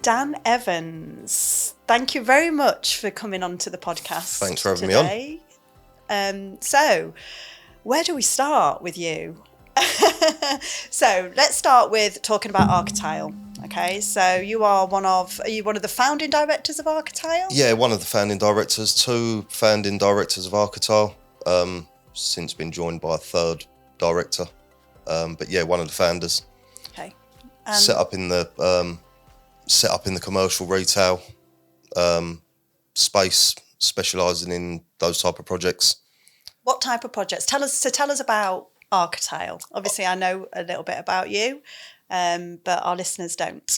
Dan Evans, thank you very much for coming on to the podcast. Thanks for having me on. So, where do we start with you? So, let's start with talking about Arcitile. Okay, so are you one of the founding directors of Arcitile? Yeah, one of the founding directors, two founding directors of Arcitile. Since been joined by a third director. But yeah, one of the founders. Okay. Set up in the commercial retail space, specialising in those type of projects. What type of projects? Tell us about Arcitile. Obviously, I know a little bit about you, but our listeners don't.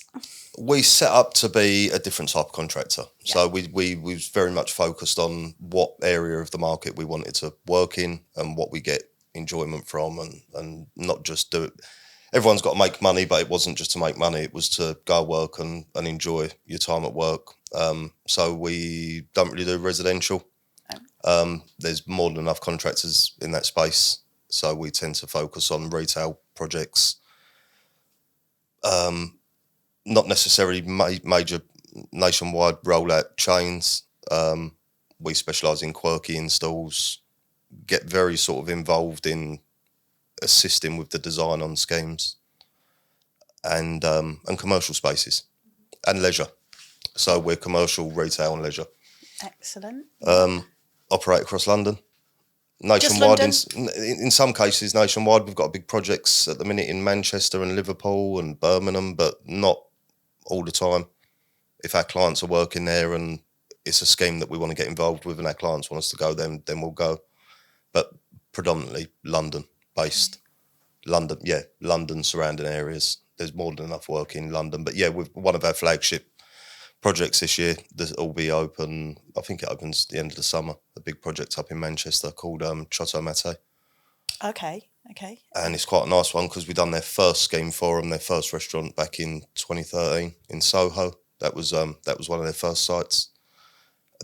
We set up to be a different type of contractor. Yeah. So we was very much focused on what area of the market we wanted to work in and what we get enjoyment from, and not just do it. Everyone's got to make money, but it wasn't just to make money. It was to go work and enjoy your time at work. So we don't really do residential. Oh. There's more than enough contractors in that space. So we tend to focus on retail projects. Not necessarily major nationwide rollout chains. We specialise in quirky installs, get very sort of involved in assisting with the design on schemes and commercial spaces and leisure. So we're commercial, retail and leisure. Excellent. Operate across London. Nationwide, in some cases nationwide. We've got big projects at the minute in Manchester and Liverpool and Birmingham, but not all the time. If our clients are working there and it's a scheme that we want to get involved with and our clients want us to go, then we'll go. But predominantly London-based. London surrounding areas. There's more than enough work in London. But yeah, with one of our flagship projects this year, this will be open, I think it opens at the end of the summer, a big project up in Manchester called Chotto Mate. Okay. And it's quite a nice one because we done their first scheme for them, their first restaurant back in 2013 in Soho. That was one of their first sites.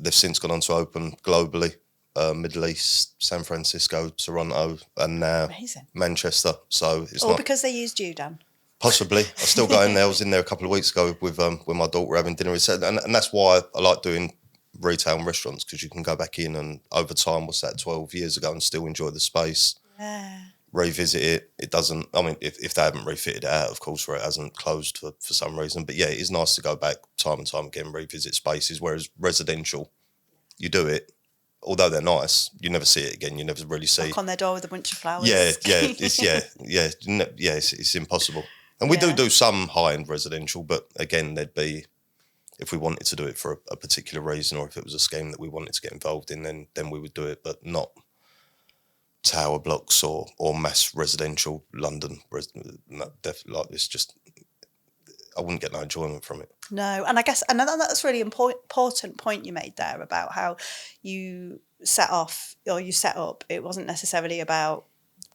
They've since gone on to open globally, Middle East, San Francisco, Toronto, and now Amazing. Manchester. So it's all because they used you, Dan. Possibly. I still go in there. I was in there a couple of weeks ago with my daughter having dinner. And that's why I like doing retail and restaurants, because you can go back in and over time, 12 years ago, and still enjoy the space. Yeah. Revisit it. It doesn't, I mean, if they haven't refitted it out, of course, where it hasn't closed for some reason. But yeah, it is nice to go back time and time again, revisit spaces, whereas residential, you do it. Although they're nice, you never see it again. You never really see. Knock on their door with a bunch of flowers. It's impossible. And we do some high-end residential, but again, there'd be, if we wanted to do it for a particular reason, or if it was a scheme that we wanted to get involved in, then we would do it, but not tower blocks or mass residential London. No, definitely like this. Just, I wouldn't get no enjoyment from it. No, and I guess that's really important point you made there about how you set up. It wasn't necessarily about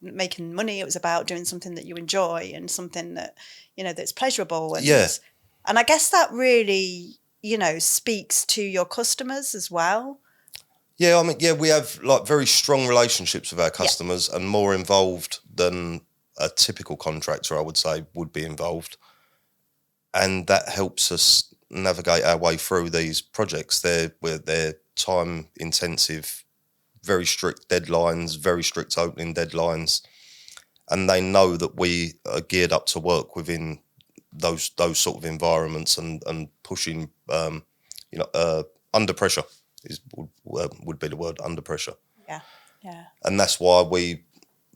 making money. It was about doing something that you enjoy and something that, that's pleasurable. And I guess that really, speaks to your customers as well. Yeah, I mean, we have like very strong relationships with our customers and more involved than a typical contractor, I would say, would be involved. And that helps us navigate our way through these projects. They're time intensive, very strict deadlines, very strict opening deadlines, and they know that we are geared up to work within those sort of environments and pushing, under pressure would be the word, under pressure. Yeah. And that's why we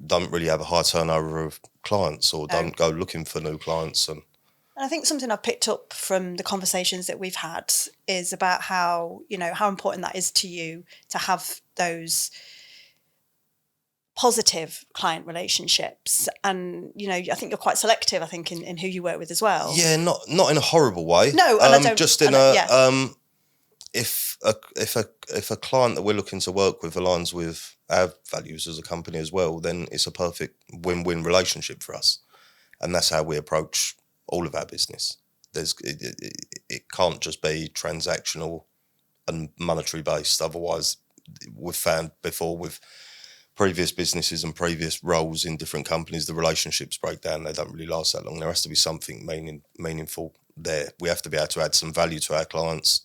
don't really have a high turnover of clients, or don't go looking for new clients. And I think something I've picked up from the conversations that we've had is about how important that is to you to have those positive client relationships. And, I think you're quite selective, I think, in who you work with as well. Yeah, not in a horrible way. No, and I don't, just in if a client that we're looking to work with aligns with our values as a company as well, then it's a perfect win-win relationship for us. And that's how we approach all of our business. It can't just be transactional and monetary based. Otherwise, we've found before with previous businesses and previous roles in different companies, the relationships break down. They don't really last that long. There has to be something meaningful there. We have to be able to add some value to our clients.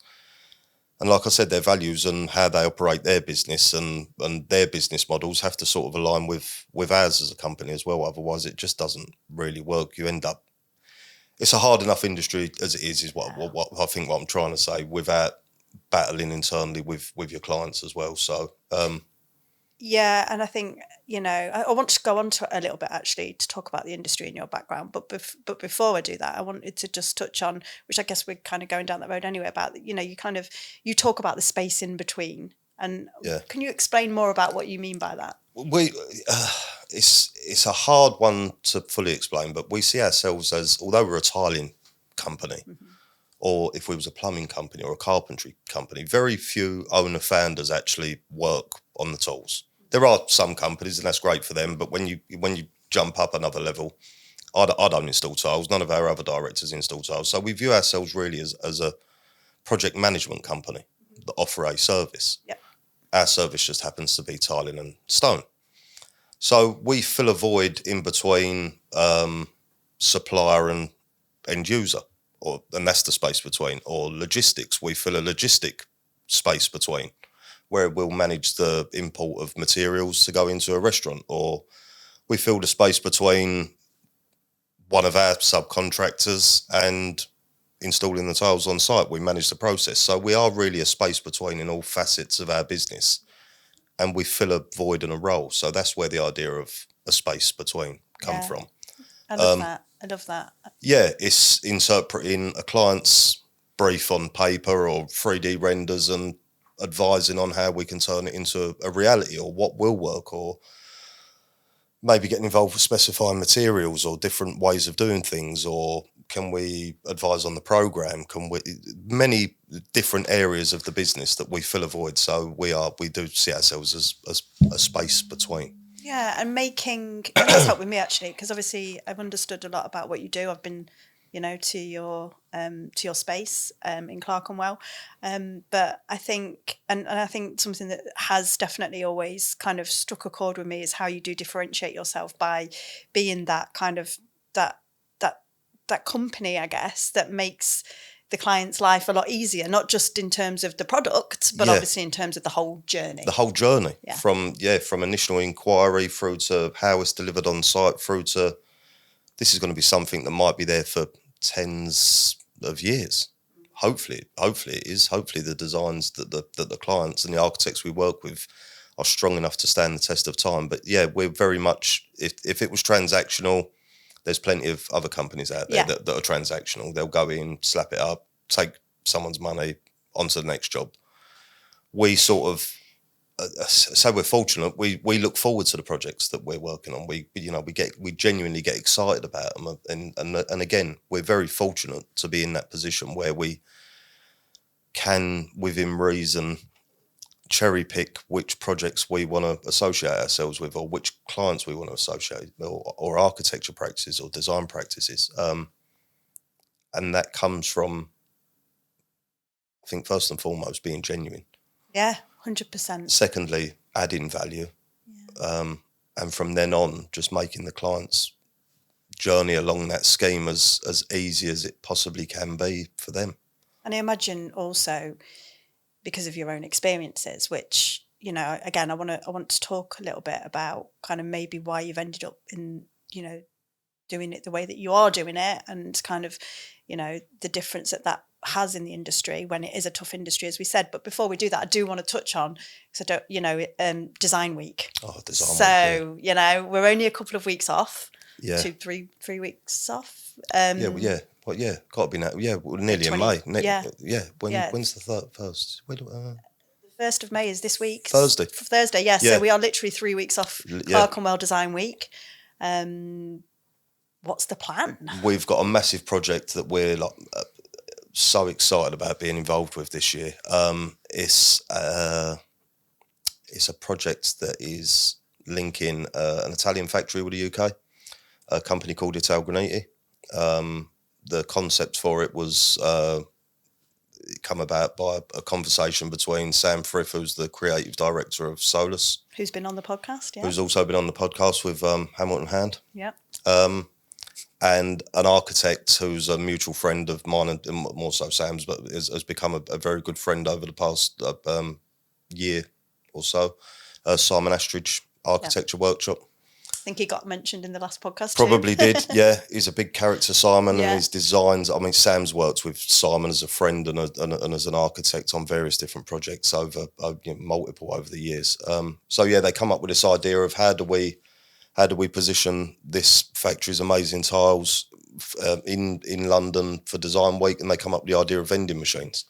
And like I said, their values and how they operate their business and their business models have to sort of align with ours as a company as well. Otherwise, it just doesn't really work. You end up, it's a hard enough industry as it is what I think what I'm trying to say, without battling internally with your clients as well. So, yeah, and I think, I want to go on to it a little bit actually to talk about the industry and your background. But before I do that, I wanted to just touch on, which I guess we're kind of going down that road anyway, about, you talk about the space in between. And can you explain more about what you mean by that? It's a hard one to fully explain, but we see ourselves as, although we're a tiling company, or if we was a plumbing company or a carpentry company, very few owner-founders actually work on the tools. There are some companies, and that's great for them, but when you jump up another level, I don't install tiles. None of our other directors install tiles. So we view ourselves really as a project management company that offer a service. Yep. Our service just happens to be tiling and stone. So we fill a void in between supplier and end user, and that's the space between. Or logistics, we fill a logistic space between, where we'll manage the import of materials to go into a restaurant, or we fill the space between one of our subcontractors and installing the tiles on site. We manage the process. So we are really a space between in all facets of our business, and we fill a void and a role. So that's where the idea of a space between come from. I love that. Yeah, it's interpreting a client's brief on paper or 3D renders and advising on how we can turn it into a reality, or what will work, or maybe getting involved with specifying materials or different ways of doing things, or can we advise on the program? Many different areas of the business that we fill a void. So we do see ourselves as a space between. Yeah, and that's helped with me actually, because obviously I've understood a lot about what you do. I've been, to your space in Clerkenwell, but I think, and I think something that has definitely always kind of struck a chord with me is how you do differentiate yourself by being that kind of that company, I guess, that makes the client's life a lot easier, not just in terms of the product, but obviously in terms of the whole journey. The whole journey, from initial inquiry through to how it's delivered on site, through to this is going to be something that might be there for tens of years. Hopefully it is. Hopefully the designs that the clients and the architects we work with are strong enough to stand the test of time. But yeah, we're very much, if it was transactional, there's plenty of other companies out there that are transactional. They'll go in, slap it up, take someone's money, onto the next job. We sort of, so we're fortunate. We look forward to the projects that we're working on. We genuinely get excited about them. And again, we're very fortunate to be in that position where we can, within reason, cherry pick which projects we want to associate ourselves with, or which clients we want to associate, or architecture practices or design practices. And that comes from, I think, first and foremost, being genuine. Yeah, 100%. Secondly, adding value. And from then on, just making the client's journey along that scheme as easy as it possibly can be for them. And I imagine also, because of your own experiences, which, again, I want to talk a little bit about kind of maybe why you've ended up in, doing it the way that you are doing it, and kind of, the difference that has in the industry when it is a tough industry, as we said. But before we do that, I do want to touch on, because Design Week. Oh, Design Week. So, we're only a couple of weeks off. Yeah. 3 weeks off. Got to be now. Yeah, we're nearly in May. When's the first? The 1st of May is this week. Thursday. So we are literally 3 weeks off Clerkenwell Design Week. What's the plan? We've got a massive project that we're so excited about being involved with this year. It's a project that is linking an Italian factory with the UK, a company called Italgraniti. The concept for it was come about by a conversation between Sam Frith, who's the creative director of Solus. Who's been on the podcast, Who's also been on the podcast with Hamilton Hand. Yeah. and an architect who's a mutual friend of mine and more so Sam's, but has become a very good friend over the past year or so. Simon Astridge Architecture Workshop. I think he got mentioned in the last podcast Probably too. did, yeah. He's a big character, Simon, Yeah. and his designs. I mean, Sam's worked with Simon as a friend and as an architect on various different projects over multiple over the years. So yeah, they come up with this idea of how do we position this factory's amazing tiles in London for Design Week, and they come up with the idea of vending machines.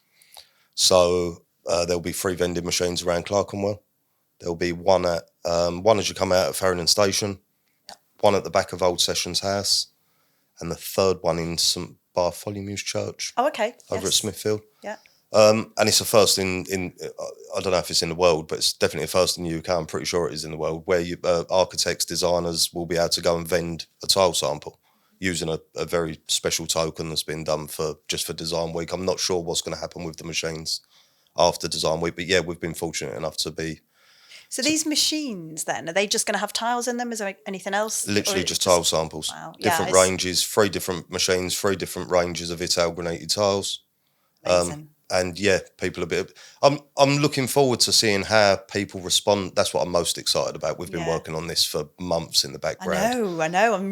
So there'll be 3 vending machines around Clerkenwell. There'll be one as you come out of Farringdon Station, one at the back of Old Sessions House, and the third one in St Bartholomew's Church. Oh, okay. Over at Smithfield. Yeah. And it's a first in I don't know if it's in the world, but it's definitely a first in the UK. I'm pretty sure it is in the world, where architects, designers will be able to go and vend a tile sample using a very special token that's been done just for Design Week. I'm not sure what's going to happen with the machines after Design Week, but yeah, we've been fortunate enough to be. So these machines then, are they just going to have tiles in them? Is there anything else? Literally just tile samples. Wow. Different ranges, 3 different machines, 3 different ranges of Italgraniti tiles. Amazing. And yeah, people I'm looking forward to seeing how people respond. That's what I'm most excited about. We've been working on this for months in the background. I know. I'm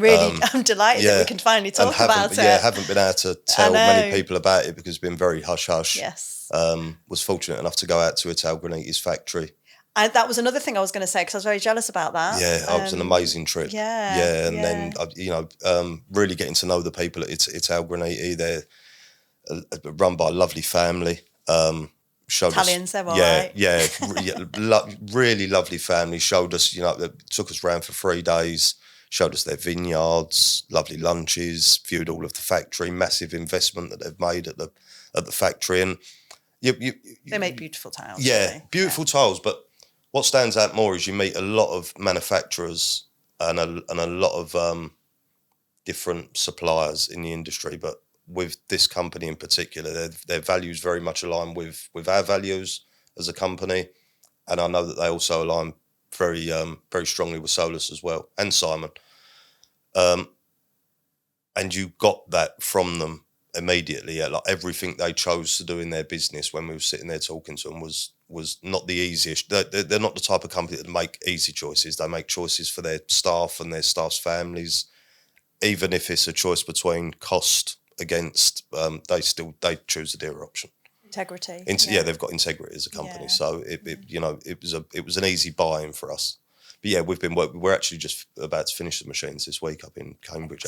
delighted that we can finally talk about it. Yeah, haven't been able to tell many people about it because it's been very hush-hush. Yes. Was fortunate enough to go out to Italgraniti's factory. And that was another thing I was going to say, because I was very jealous about that. Yeah, it was an amazing trip. Then really getting to know the people at Italgraniti. They're run by a lovely family. Italians, they're all yeah, right. Yeah, really lovely family. Showed us, took us around for 3 days. Showed us their vineyards, lovely lunches. Viewed all of the factory, massive investment that they've made at the factory, and they make beautiful tiles. Yeah, really. beautiful tiles, but. What stands out more is you meet a lot of manufacturers and a lot of different suppliers in the industry. But with this company in particular, their values very much align with our values as a company, and I know that they also align very strongly with Solus as well and Simon. And you got that from them immediately. Like everything they chose to do in their business when we were sitting there talking to them was not the easiest. They're not the type of company that make easy choices. They make choices for their staff and their staff's families. Even if it's a choice between cost against, they choose the dearer option. Integrity. They've got integrity as a company. So it was an easy buy-in for us. But yeah, we're actually just about to finish the machines this week up in Cambridge.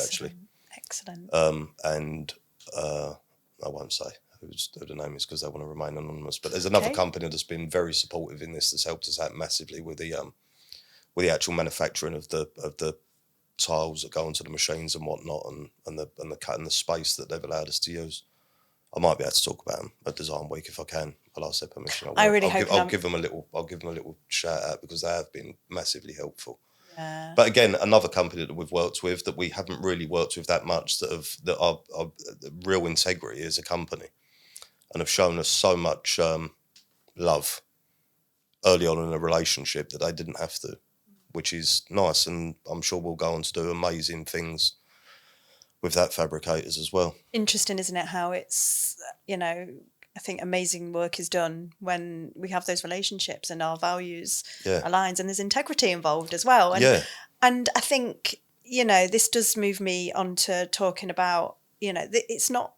Excellent. And I won't say who the name is because they want to remain anonymous. But there's another company that's been very supportive in this, that's helped us out massively with the actual manufacturing of the tiles that go into the machines and whatnot, and the cut and the space that they've allowed us to use. I might be able to talk about them at Design Week if I can. I'll ask their permission. I'll give them a little shout out because they have been massively helpful. Yeah. But again, another company that we've worked with that we haven't really worked with that much that are real integrity as a company and have shown us so much love early on in a relationship that they didn't have to, which is nice. And I'm sure we'll go on to do amazing things with that fabricators as well. Interesting, isn't it? How it's, I think amazing work is done when we have those relationships and our values aligns, and there's integrity involved as well. And I think, this does move me on to talking about, it's not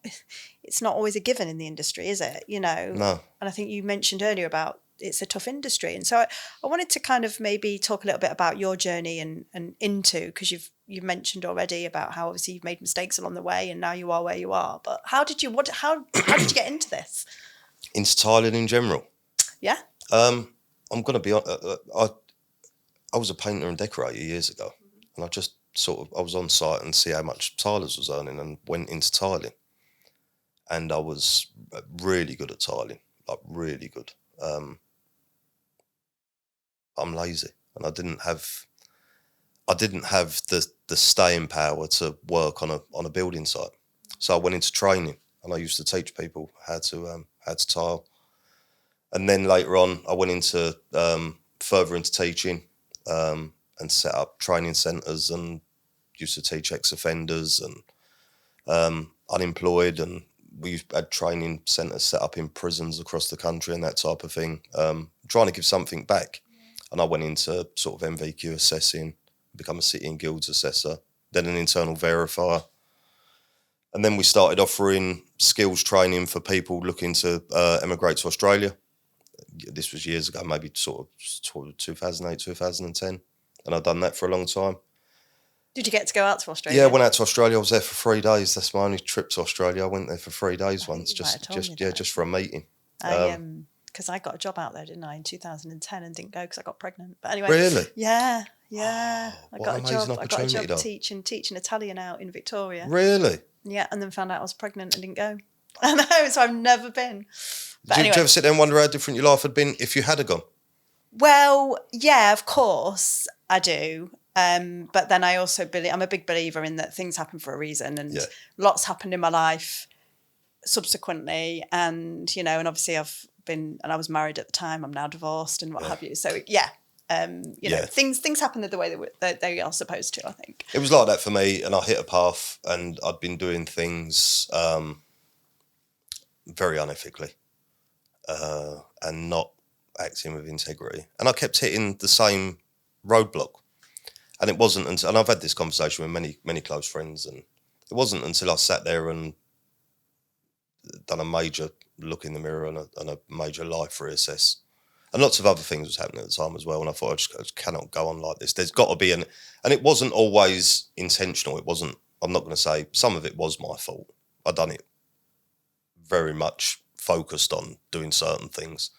always a given in the industry, is it? No. And I think you mentioned earlier about it's a tough industry. And so I wanted to kind of maybe talk a little bit about your journey and into, because you've mentioned already about how obviously you've made mistakes along the way and now you are where you are. But how did you get into this? Into tiling in general? Yeah. I'm going to be honest. I was a painter and decorator years ago, and I just I was on site and see how much tilers was earning and went into tiling. And I was really good at tiling, like really good. I'm lazy, and I didn't have the staying power to work on a building site. So I went into training, and I used to teach people how to tile. And then later on, I went into further into teaching and set up training centres and used to teach ex-offenders and unemployed, and we had training centres set up in prisons across the country and that type of thing, trying to give something back. And I went into sort of MVQ assessing, become a City and Guilds assessor, then an internal verifier. And then we started offering skills training for people looking to emigrate to Australia. This was years ago, maybe sort of 2008, 2010. And I've done that for a long time. Did you get to go out to Australia? Yeah, I went out to Australia. I was there for 3 days. That's my only trip to Australia. I went there for 3 days once, just for a meeting. Because I got a job out there, didn't I, in 2010 and didn't go because I got pregnant. But anyway. Really? Yeah. I got a job teaching Italian out in Victoria. Really? Yeah, and then found out I was pregnant and didn't go. I know, so I've never been. But Did you ever sit there and wonder how different your life had been if you had gone? Well, yeah, of course I do. But then I also believe, I'm a big believer in that things happen for a reason, and lots happened in my life subsequently. And, you know, and obviously I was married at the time, I'm now divorced and what have you. So, you know, things happen the way that they are supposed to, I think. It was like that for me, and I hit a path, and I'd been doing things very unethically and not acting with integrity. And I kept hitting the same roadblock. And it wasn't until, and I've had this conversation with many, many close friends, and it wasn't until I sat there and done a major look in the mirror and a major life reassess. And lots of other things was happening at the time as well. And I thought, I just cannot go on like this. There's got to be and it wasn't always intentional. It wasn't, I'm not going to say, some of it was my fault. I'd done it very much focused on doing certain things.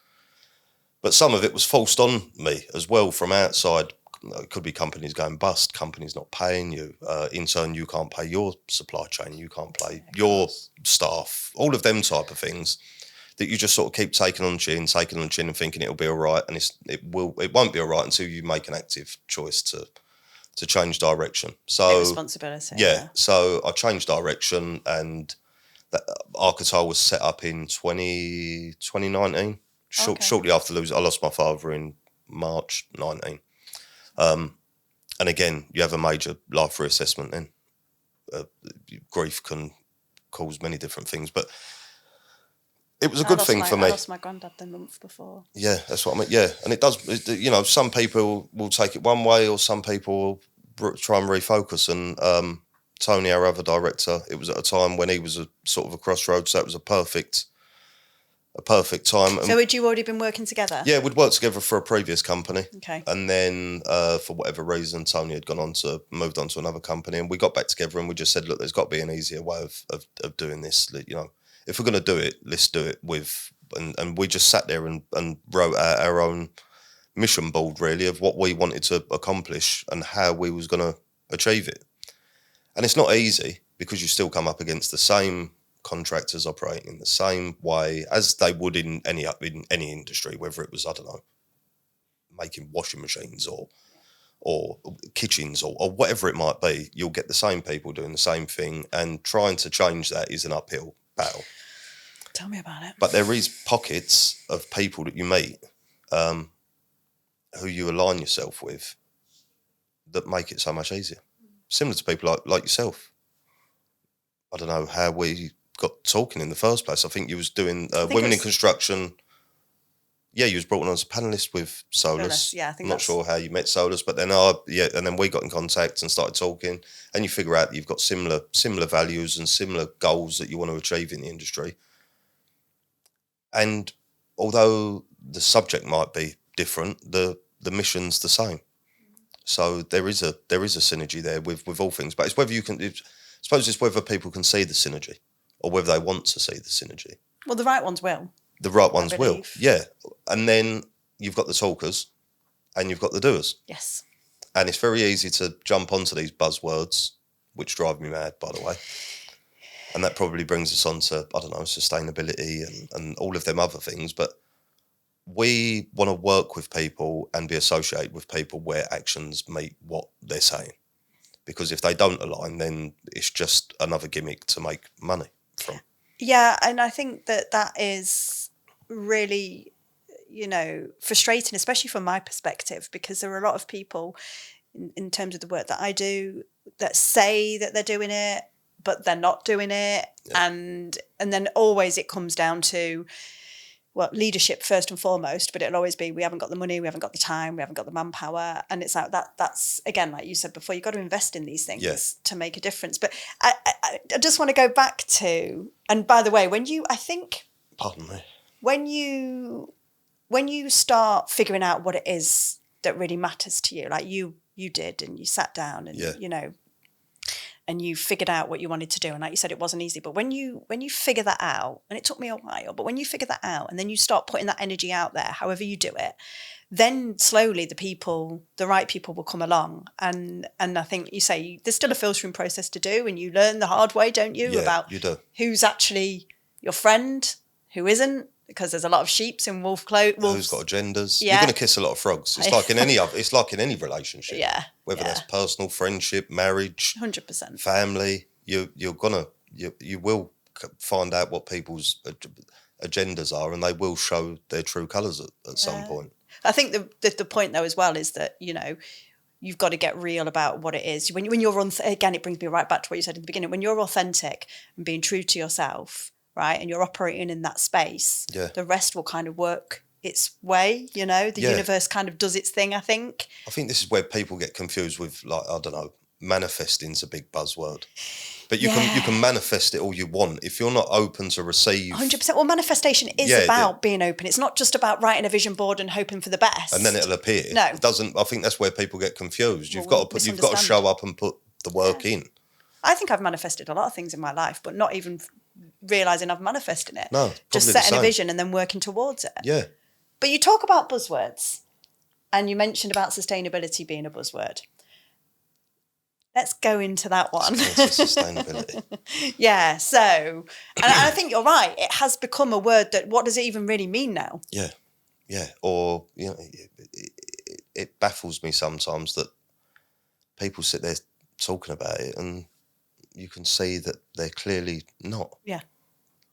But some of it was forced on me as well from outside. It could be companies going bust, companies not paying you. In turn, you can't pay your supply chain, you can't pay your staff, all of them type of things that you just sort of keep taking on the chin and thinking it'll be all right. And it won't be all right until you make an active choice to change direction. So responsibility. Yeah. So I changed direction, and that Arcitile was set up in 2019. Shortly after I lost my father in March 19. And again, you have a major life reassessment then. Grief can cause many different things, but it was a good thing for me. I lost my granddad the month before. Yeah, that's what I mean. Yeah, and it does, you know, some people will take it one way, or some people will try and refocus. And Tony, our other director, it was at a time when he was a sort of a crossroads, so it was a perfect time. So had you already been working together? Yeah, we'd worked together for a previous company. Okay. And then for whatever reason, Tony had moved on to another company, and we got back together and we just said, look, there's got to be an easier way of doing this. You know, if we're going to do it, let's do it with, and we just sat there and wrote our own mission board really of what we wanted to accomplish and how we was going to achieve it. And it's not easy because you still come up against the same contractors operating in the same way as they would in any industry, whether it was, I don't know, making washing machines or kitchens or whatever it might be. You'll get the same people doing the same thing, and trying to change that is an uphill battle. Tell me about it. But there is pockets of people that you meet who you align yourself with that make it so much easier. Similar to people like yourself. I don't know how we got talking in the first place. I think you was doing women in construction. Yeah, you was brought on as a panellist with Solus. Yeah, I think I'm not sure how you met Solus, but then and then we got in contact and started talking, and you figure out that you've got similar values and similar goals that you want to achieve in the industry. And although the subject might be different, the mission's the same. So there is a synergy there with all things, but it's whether you can. I suppose it's whether people can see the synergy or whether they want to see the synergy. Well, the right ones will. The right ones will, yeah. And then you've got the talkers and you've got the doers. Yes. And it's very easy to jump onto these buzzwords, which drive me mad, by the way. And that probably brings us on to, I don't know, sustainability and all of them other things. But we want to work with people and be associated with people where actions meet what they're saying. Because if they don't align, then it's just another gimmick to make money from. Yeah, and I think that is really, you know, frustrating, especially from my perspective, because there are a lot of people in terms of the work that I do that say that they're doing it, but they're not doing it. Yeah. And then always it comes down to, well, leadership first and foremost, but it'll always be, we haven't got the money, we haven't got the time, we haven't got the manpower. And it's like that's, again, like you said before, you've got to invest in these things to make a difference. But I just want to go back to, and by the way, Pardon me. when you start figuring out what it is that really matters to you, like you did, and you sat down and, you know, and you figured out what you wanted to do. And like you said, it wasn't easy, but when you figure that out, and it took me a while, but when you figure that out and then you start putting that energy out there, however you do it, then slowly the right people will come along. And I think you say there's still a filtering process to do, and you learn the hard way, don't you? Yeah, about you do. Who's actually your friend, who isn't, because there's a lot of sheeps in wolf clothes. Who's got agendas? Yeah. You're going to kiss a lot of frogs. It's like in any relationship. Yeah. Whether that's personal, friendship, marriage, 100%. family, you will find out what people's agendas are, and they will show their true colours at some point. I think the point though as well is that, you know, you've got to get real about what it is. When you're again, it brings me right back to what you said in the beginning. When you're authentic and being true to yourself, right, and you're operating in that space, the rest will kind of work its way, you know, the universe kind of does its thing, I think. I think this is where people get confused with, like, I don't know, manifesting's a big buzzword. But you can manifest it all you want. If you're not open to receive... 100%. Well, manifestation is about being open. It's not just about writing a vision board and hoping for the best. And then it'll appear. No. It doesn't. I think that's where people get confused. You've got to show up and put the work in. I think I've manifested a lot of things in my life, but not even realising I've manifested it. No, just setting a vision and then working towards it. Yeah. But you talk about buzzwords, and you mentioned about sustainability being a buzzword. Let's go into that one. Sustainability. Yeah. So, and I think you're right. It has become a word that, what does it even really mean now? Yeah. Yeah. Or, you know, it baffles me sometimes that people sit there talking about it and you can see that they're clearly not. Yeah.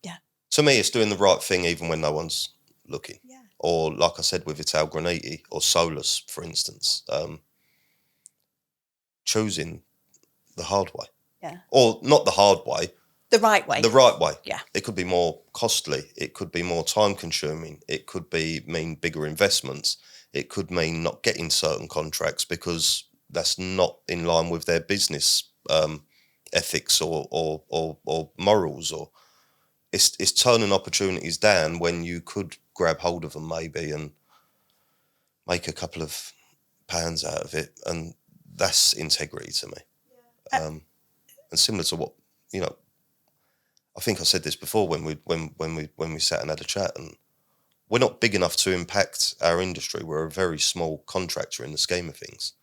Yeah. To me, it's doing the right thing even when no one's looking. Yeah. Or, like I said, with Italgraniti or Solus, for instance, choosing the hard way. Yeah. Or not the hard way. The right way. The right way. Yeah. It could be more costly. It could be more time consuming. It could mean bigger investments. It could mean not getting certain contracts because that's not in line with their business ethics or morals. Or it's turning opportunities down when you could grab hold of them maybe and make a couple of pounds out of it, and that's integrity to me. And similar to what, you know, I think I said this before when we sat and had a chat, and we're not big enough to impact our industry. We're a very small contractor in the scheme of things.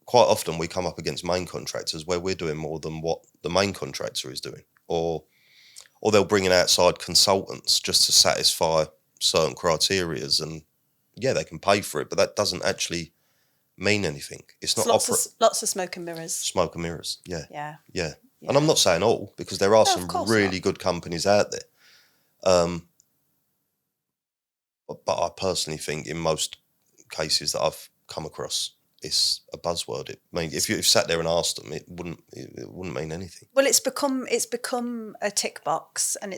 Quite often we come up against main contractors where we're doing more than what the main contractor is doing, or they'll bring in outside consultants just to satisfy certain criterias, and they can pay for it, but that doesn't actually mean anything. It's not lots of smoke and mirrors. Smoke and mirrors, yeah. Yeah. And I'm not saying all, because there are some really good companies out there. But I personally think in most cases that I've come across, it's a buzzword. If you sat there and asked them, it wouldn't mean anything. Well, it's become a tick box, and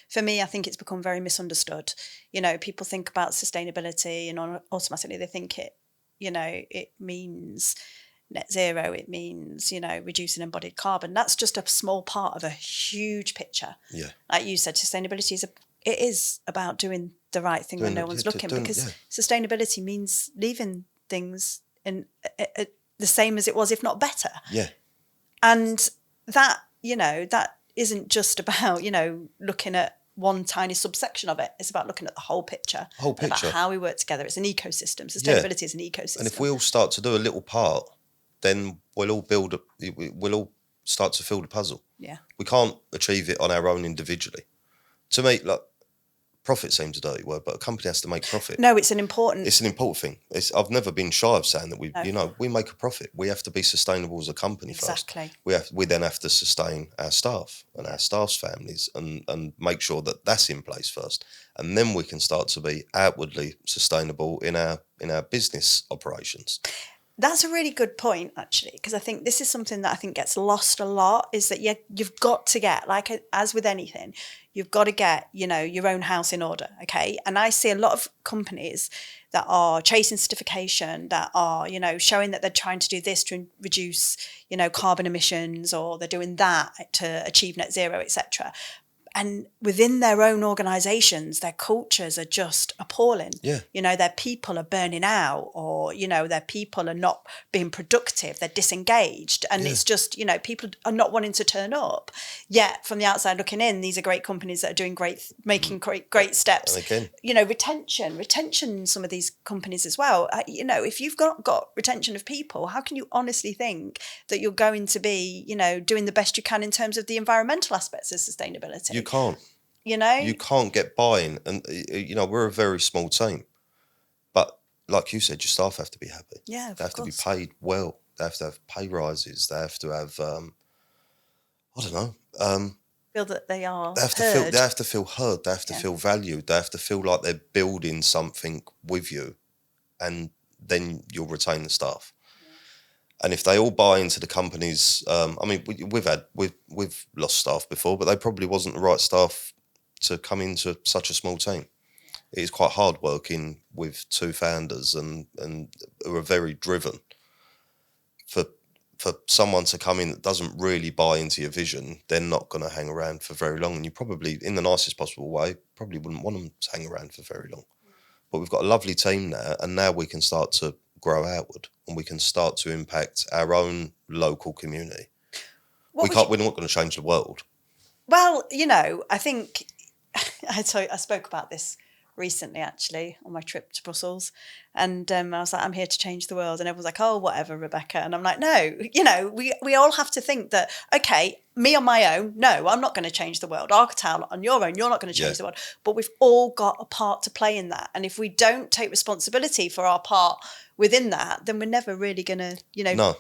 for me, I think it's become very misunderstood. You know, people think about sustainability and automatically they think it means net zero, it means, reducing embodied carbon. That's just a small part of a huge picture. Yeah. Like you said, sustainability is about doing the right thing when no one's looking, because sustainability means leaving things in the same as it was, if not better. Yeah. And that, that isn't just about, looking at one tiny subsection of it. It's about looking at the whole picture. About how we work together. It's an ecosystem. Sustainability is an ecosystem. And if we all start to do a little part, then we'll all start to fill the puzzle. Yeah. We can't achieve it on our own individually. To me, like, profit seems a dirty word, but a company has to make profit. No, it's an important thing. I've never been shy of saying that we make a profit. We have to be sustainable as a company first. Exactly. We then have to sustain our staff and our staff's families and make sure that that's in place first. And then we can start to be outwardly sustainable in our business operations. That's a really good point, actually, because I think this is something that I think gets lost a lot, is that you've got to get, like, as with anything, you've got to get, your own house in order, okay? And I see a lot of companies that are chasing certification, that are, showing that they're trying to do this to reduce, carbon emissions, or they're doing that to achieve net zero, etc. And within their own organisations, their cultures are just appalling. Yeah. Their people are burning out, or, their people are not being productive. They're disengaged. And it's just, people are not wanting to turn up. Yet from the outside looking in, these are great companies that are doing making great steps. And Retention, some of these companies as well. If you've got retention of people, how can you honestly think that you're going to be, doing the best you can in terms of the environmental aspects of sustainability? You can't. You can't get buy-in, and we're a very small team, but like you said, your staff have to be happy. Yeah, they have to be paid well. They have to have pay rises. They have to have I don't know. Feel that they are They have to heard. They have to feel heard. They have to feel valued. They have to feel like they're building something with you, and then you'll retain the staff. And if they all buy into the company's, we've lost staff before, but they probably wasn't the right staff to come into such a small team. It is quite hard working with two founders and who are very driven. For someone to come in that doesn't really buy into your vision, they're not going to hang around for very long. And you probably, in the nicest possible way, probably wouldn't want them to hang around for very long. But we've got a lovely team now, and now we can start to grow outward, and we can start to impact our own local community. We're not going to change the world. Well, I think I spoke about this recently, actually, on my trip to Brussels, and I was like, I'm here to change the world, and everyone's like, oh, whatever, Rebecca. And I'm like, no, we all have to think that, okay, me on my own, no, I'm not going to change the world. Arcitile, on your own, you're not going to change the world. But we've all got a part to play in that, and if we don't take responsibility for our part within that, then we're never really going to,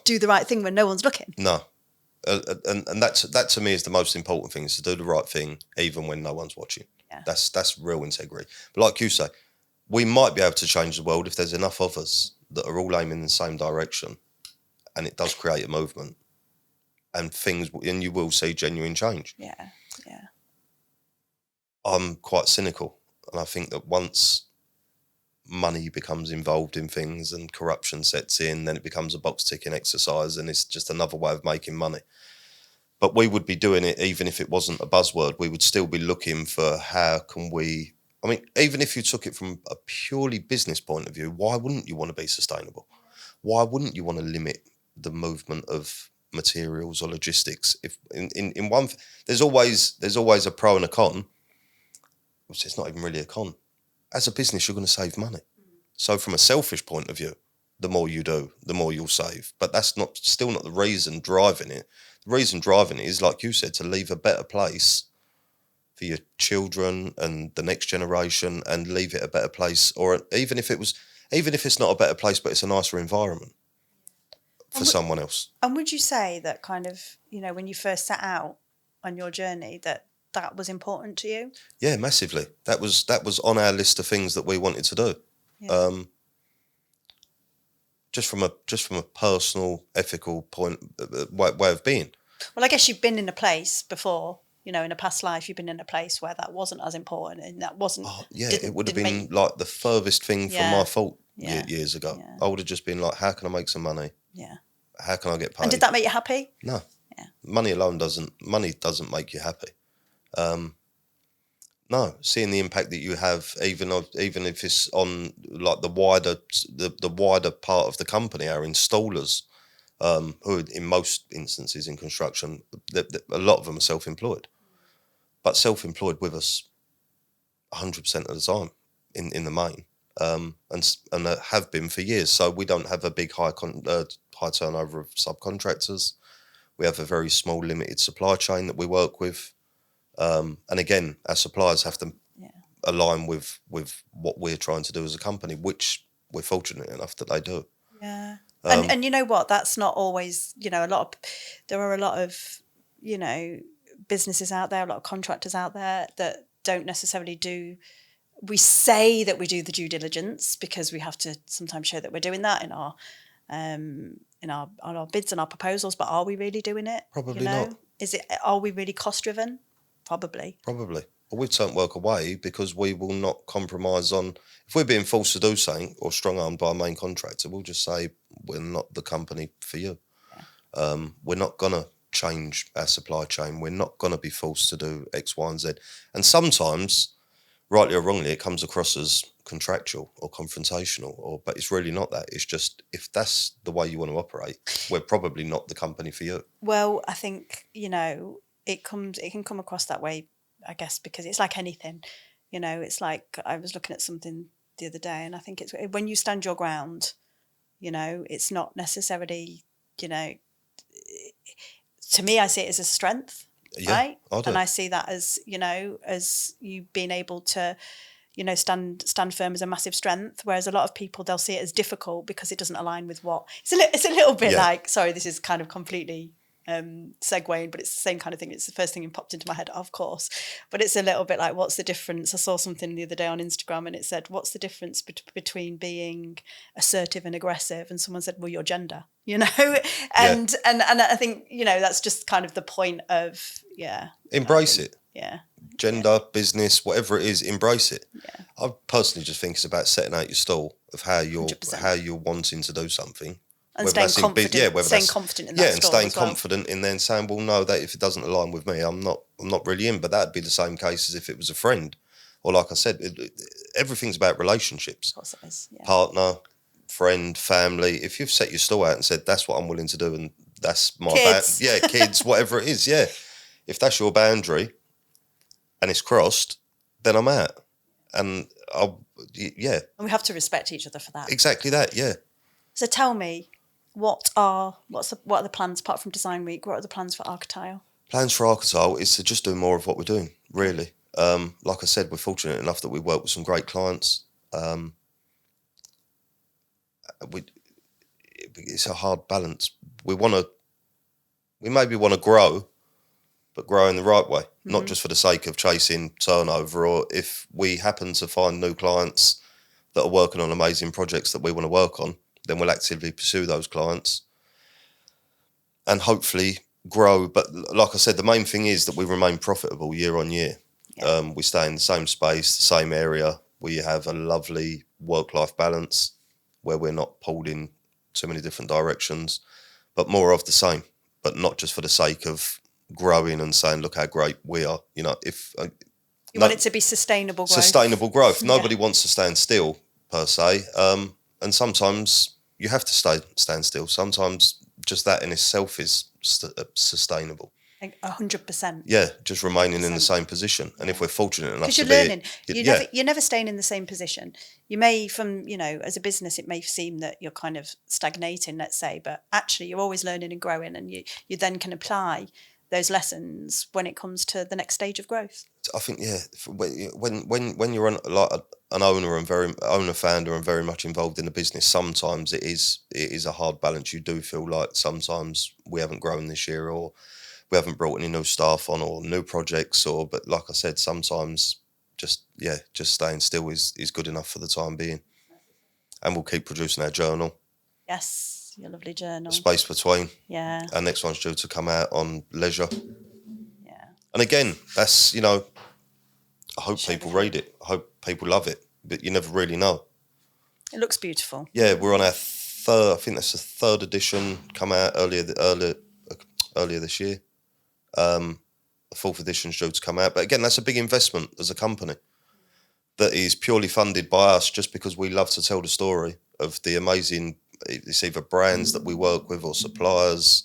do the right thing when no one's looking. No. And that to me is the most important thing, is to do the right thing even when no one's watching. Yeah. That's real integrity. But like you say, we might be able to change the world if there's enough of us that are all aiming in the same direction, and it does create a movement, and you will see genuine change. Yeah. I'm quite cynical, and I think that once money becomes involved in things and corruption sets in, then it becomes a box ticking exercise, and it's just another way of making money. But we would be doing it even if it wasn't a buzzword. We would still be looking for how can we, even if you took it from a purely business point of view, why wouldn't you want to be sustainable? Why wouldn't you want to limit the movement of materials or logistics? If in one, there's always a pro and a con, which is not even really a con. As a business, you're going to save money. So from a selfish point of view, the more you do, the more you'll save. But that's still not the reason driving it. The reason driving it is, like you said, to leave a better place for your children and the next generation, and leave it a better place. Or even if it's not a better place, but it's a nicer environment for someone else. And would you say that kind of, when you first set out on your journey, that was important to you? Yeah, massively. That was on our list of things that we wanted to do. Yeah. Just from a personal, ethical point, way of being. Well, I guess you've been in a place before, in a past life, you've been in a place where that wasn't as important, and that wasn't. Oh, yeah, it would have been like the furthest thing from my thought years ago. Yeah. I would have just been like, how can I make some money? Yeah. How can I get paid? And did that make you happy? No. Yeah. Money alone doesn't make you happy. No, seeing the impact that you have, even if it's on like the wider part of the company, our installers, who in most instances in construction, a lot of them are self-employed, but self-employed with us 100% of the time in the main, and have been for years. So we don't have a big high turnover of subcontractors. We have a very small limited supply chain that we work with. And again, our suppliers have to align with what we're trying to do as a company, which we're fortunate enough that they do. Yeah. And you know what? That's not always, there are a lot of, businesses out there, a lot of contractors out there that don't necessarily we say that we do the due diligence because we have to sometimes show that we're doing that in our in our bids and our proposals, but are we really doing it? Probably not. Are we really cost driven? Probably. Well, we've turned work away because we will not compromise on, if we're being forced to do something or strong-armed by a main contractor, we'll just say we're not the company for you. Yeah. We're not going to change our supply chain. We're not going to be forced to do X, Y, and Z. And sometimes, rightly or wrongly, it comes across as contractual or confrontational, but it's really not that. It's just, if that's the way you want to operate, we're probably not the company for you. Well, I think, it can come across that way, I guess, because it's like anything, it's like I was looking at something the other day, and I think it's when you stand your ground, it's not necessarily, to me, I see it as a strength, right? And I see that as, as you being able to, stand firm as a massive strength, whereas a lot of people, they'll see it as difficult because it doesn't align with what it's a little bit like, sorry, this is kind of completely segueing, but it's the same kind of thing. It's the first thing that popped into my head, of course, but it's a little bit like, what's the difference? I saw something the other day on Instagram and it said, what's the difference between being assertive and aggressive? And someone said, well, your gender, and I think, that's just kind of the point of, embrace it. Yeah. Gender, business, whatever it is, embrace it. Yeah. I personally just think it's about setting out your stall of how you're wanting to do something. And staying confident, confident in that and staying confident in then saying, well, no, that if it doesn't align with me, I'm not really in. But that'd be the same case as if it was a friend, or like I said, everything's about relationships. Of course it is. Yeah. Partner, friend, family. If you've set your stall out and said that's what I'm willing to do, and that's my kids, whatever it is, if that's your boundary, and it's crossed, then I'm out, and And we have to respect each other for that. Exactly that. Yeah. So tell me. What are the plans apart from Design Week? What are the plans for Arcitile? Plans for Arcitile is to just do more of what we're doing, really. Like I said, we're fortunate enough that we work with some great clients. It's a hard balance. We maybe want to grow, but grow in the right way, not just for the sake of chasing turnover, or if we happen to find new clients that are working on amazing projects that we want to work on, then we'll actively pursue those clients and hopefully grow. But like I said, the main thing is that we remain profitable year on year. Yeah. We stay in the same space, the same area. We have a lovely work-life balance where we're not pulled in too many different directions, but more of the same, but not just for the sake of growing and saying, look how great we are. If you want it to be sustainable growth. Sustainable growth. Nobody wants to stand still per se. And sometimes you have to stand still. Sometimes just that in itself is sustainable. 100%. Yeah, just remaining in the same position. And if we're fortunate enough to be... Because you're learning. You're never staying in the same position. You may, as a business, it may seem that you're kind of stagnating, let's say, but actually you're always learning and growing, and you then can apply those lessons when it comes to the next stage of growth. I think, when you're an owner and founder and very much involved in the business, sometimes it is a hard balance. You do feel like sometimes we haven't grown this year, or we haven't brought any new staff on, or new projects, but like I said, sometimes just staying still is good enough for the time being. And we'll keep producing our journal. Yes, your lovely journal. Space Between. Yeah. Our next one's due to come out on leisure. Yeah. And again, that's, I hope people read it. I hope people love it, but you never really know. It looks beautiful. Yeah, we're on our third, I think that's the third edition, come out earlier this year. The fourth edition's due to come out. But again, that's a big investment as a company that is purely funded by us, just because we love to tell the story of the amazing, it's either brands that we work with or suppliers.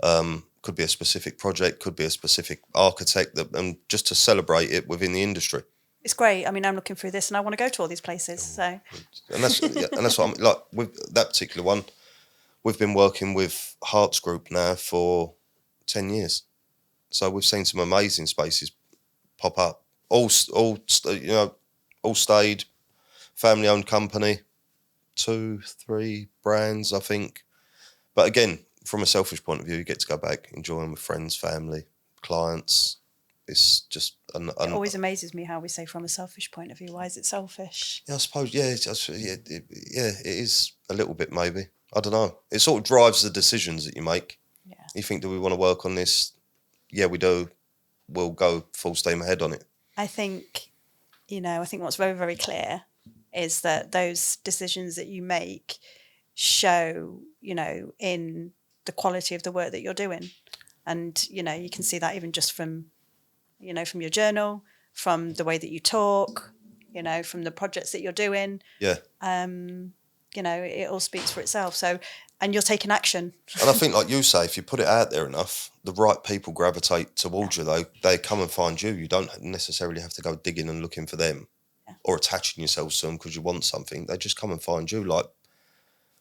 Could be a specific project, could be a specific architect, and just to celebrate it within the industry. It's great. I mean, I'm looking through this and I want to go to all these places. So, and that's what I'm like with that particular one. We've been working with Hearts Group now for 10 years, so we've seen some amazing spaces pop up. All stayed, family-owned company, 2-3 brands, I think. But again, from a selfish point of view, you get to go back, enjoy them with friends, family, clients. It's just... It always amazes me how we say from a selfish point of view. Why is it selfish? Yeah, I suppose, it is a little bit maybe. I don't know. It sort of drives the decisions that you make. Yeah. You think, do we want to work on this? Yeah, we do. We'll go full steam ahead on it. I think, I think what's very, very clear is that those decisions that you make show, in the quality of the work that you're doing. And, you can see that even just from, from your journal, from the way that you talk, from the projects that you're doing. Yeah. It all speaks for itself. So, and you're taking action. And I think, like you say, if you put it out there enough, the right people gravitate towards you. They come and find you. You don't necessarily have to go digging and looking for them or attaching yourselves to them because you want something. They just come and find you, like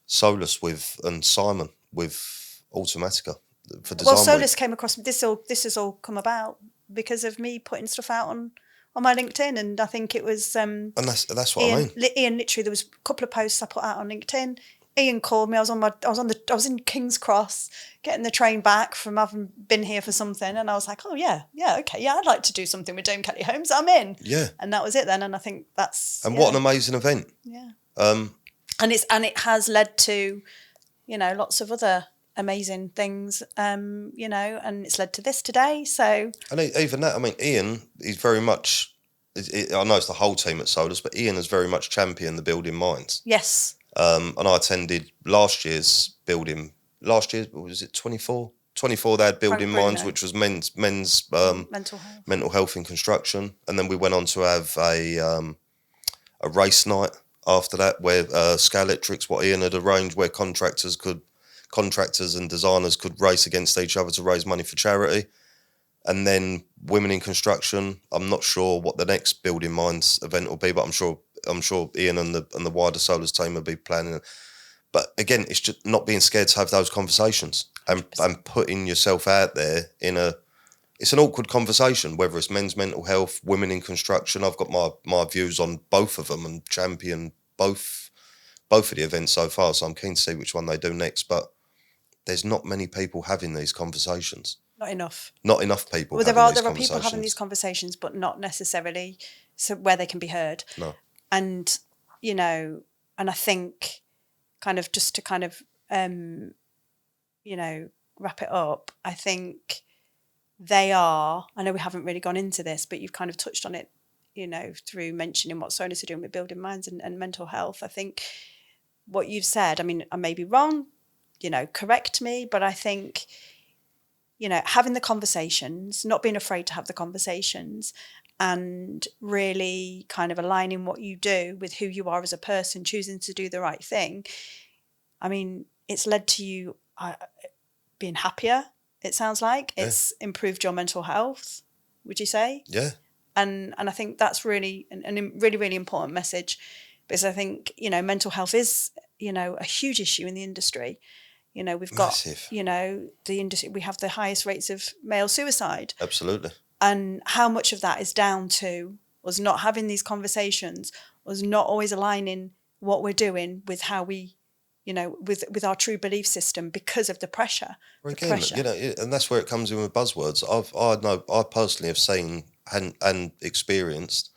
Solus and Simon with Automatica for design. Well, Solus came across this has all come about because of me putting stuff out on my LinkedIn, and I think it was and that's what Ian, I mean. Ian, literally, there was a couple of posts I put out on LinkedIn. Ian called me. I was in King's Cross getting the train back from having been here for something, and I was like, oh yeah, okay, yeah, I'd like to do something with Dame Kelly Holmes. I'm in. Yeah. And that was it then, and I think that's what an amazing event. Yeah. And it has led to, lots of other amazing things, and it's led to this today. So, and even that, I mean, Ian is very much. I know it's the whole team at Solus, but Ian has very much championed the building minds. Yes. And I attended last year's building. Last year, was it 24? 24. They had building minds, which was men's mental health in construction, and then we went on to have a race night after that, where Scalextrics, what Ian had arranged, where contractors and designers could race against each other to raise money for charity. And then women in construction. I'm not sure what the next Building Minds event will be, but I'm sure Ian and the wider Solus team will be planning. But again, it's just not being scared to have those conversations and putting yourself out there it's an awkward conversation, whether it's men's mental health, women in construction. I've got my views on both of them and champion both of the events so far, so I'm keen to see which one they do next. But there's not many people having these conversations. Not enough people. Well, there are people having these conversations, but not necessarily so where they can be heard. No. And and I think kind of just to kind of wrap it up, I think they are. I know we haven't really gone into this, but you've kind of touched on it, through mentioning what Solus are doing with building minds and mental health. I think what you've said, I mean, I may be wrong, correct me, but I think, having the conversations, not being afraid to have the conversations, and really kind of aligning what you do with who you are as a person, choosing to do the right thing. I mean, it's led to you being happier, it sounds like. Yeah. It's improved your mental health, would you say? Yeah. And I think that's really a really, really important message, because I think, mental health is, a huge issue in the industry. We've got, massive. The industry, we have the highest rates of male suicide. Absolutely. And how much of that is down to us not having these conversations, us not always aligning what we're doing with how we, with our true belief system, because of the pressure. Well, again, and that's where it comes in with buzzwords. I personally have seen and experienced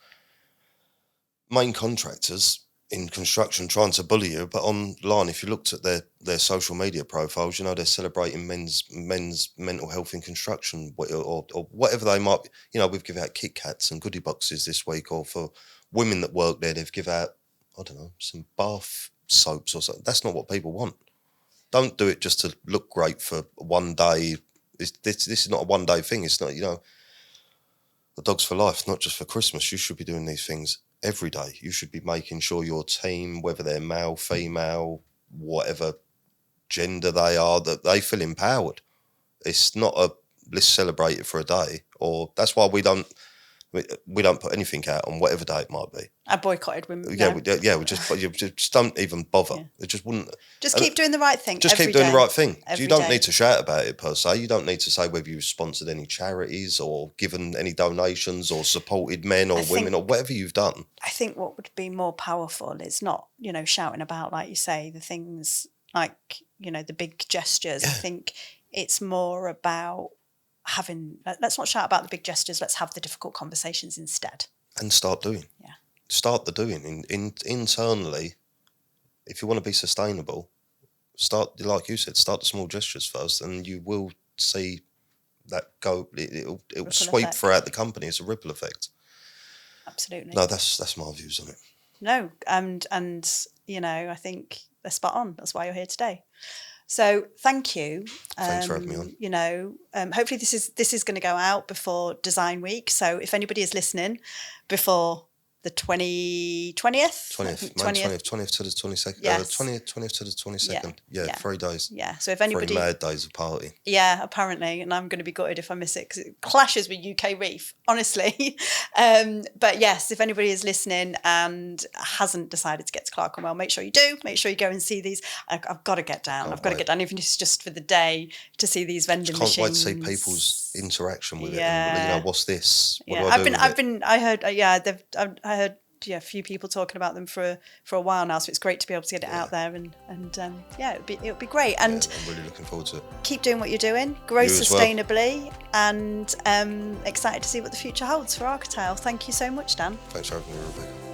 main contractors in construction trying to bully you, but online, if you looked at their social media profiles, they're celebrating men's mental health in construction, or whatever they might be. We've given out Kit Kats and goodie boxes this week, or for women that work there, they've given out, I don't know, some bath soaps or something. That's not what people want. Don't do it just to look great for one day. This is not a one day thing. It's not, the Dogs for Life, not just for Christmas. You should be doing these things every day. You should be making sure your team, whether they're male, female, whatever gender they are, that they feel empowered. It's not let's celebrate it for a day, or that's why we don't put anything out on whatever day it might be. I boycotted women. We just don't even bother. Yeah. It just wouldn't. Just keep doing the right thing. Just keep doing the right thing. You don't need to shout about it per se. You don't need to say whether you've sponsored any charities or given any donations or supported men or women or whatever you've done. I think what would be more powerful is not, shouting about, like you say, the things like, the big gestures. Yeah. I think it's more about let's not shout about the big gestures. Let's have the difficult conversations instead. And start doing. Yeah. Start the doing internally. If you want to be sustainable, start, like you said, start the small gestures first, and you will see that go. It'll sweep effect. throughout the company. It's a ripple effect. Absolutely. No, that's my views on it. No, and I think they're spot on. That's why you're here today. So thank you. Thanks for having me on. Hopefully this is going to go out before Design Week. So if anybody is listening before the 20th to the 22nd. Yes. 20th to the 22nd. Yeah, 3 days. Yeah. So if anybody, 3 mad days of party. Yeah, apparently, and I'm going to be gutted if I miss it because it clashes with UK Reef, honestly. But yes, if anybody is listening and hasn't decided to get to Clerkenwell, make sure you do. Make sure you go and see these. I've got to get down. I've got to get down, even if it's just for the day, to see these vending machines. Can't wait to see people's interaction with it. And, what's this? What do I do I heard a few people talking about them for a while now, so it's great to be able to get it out there and it'll be great. And I'm really looking forward to it. Keep doing what you're doing, grow sustainably, and excited to see what the future holds for Arcitile. Thank you so much, Dan. Thanks for having me, Rebecca.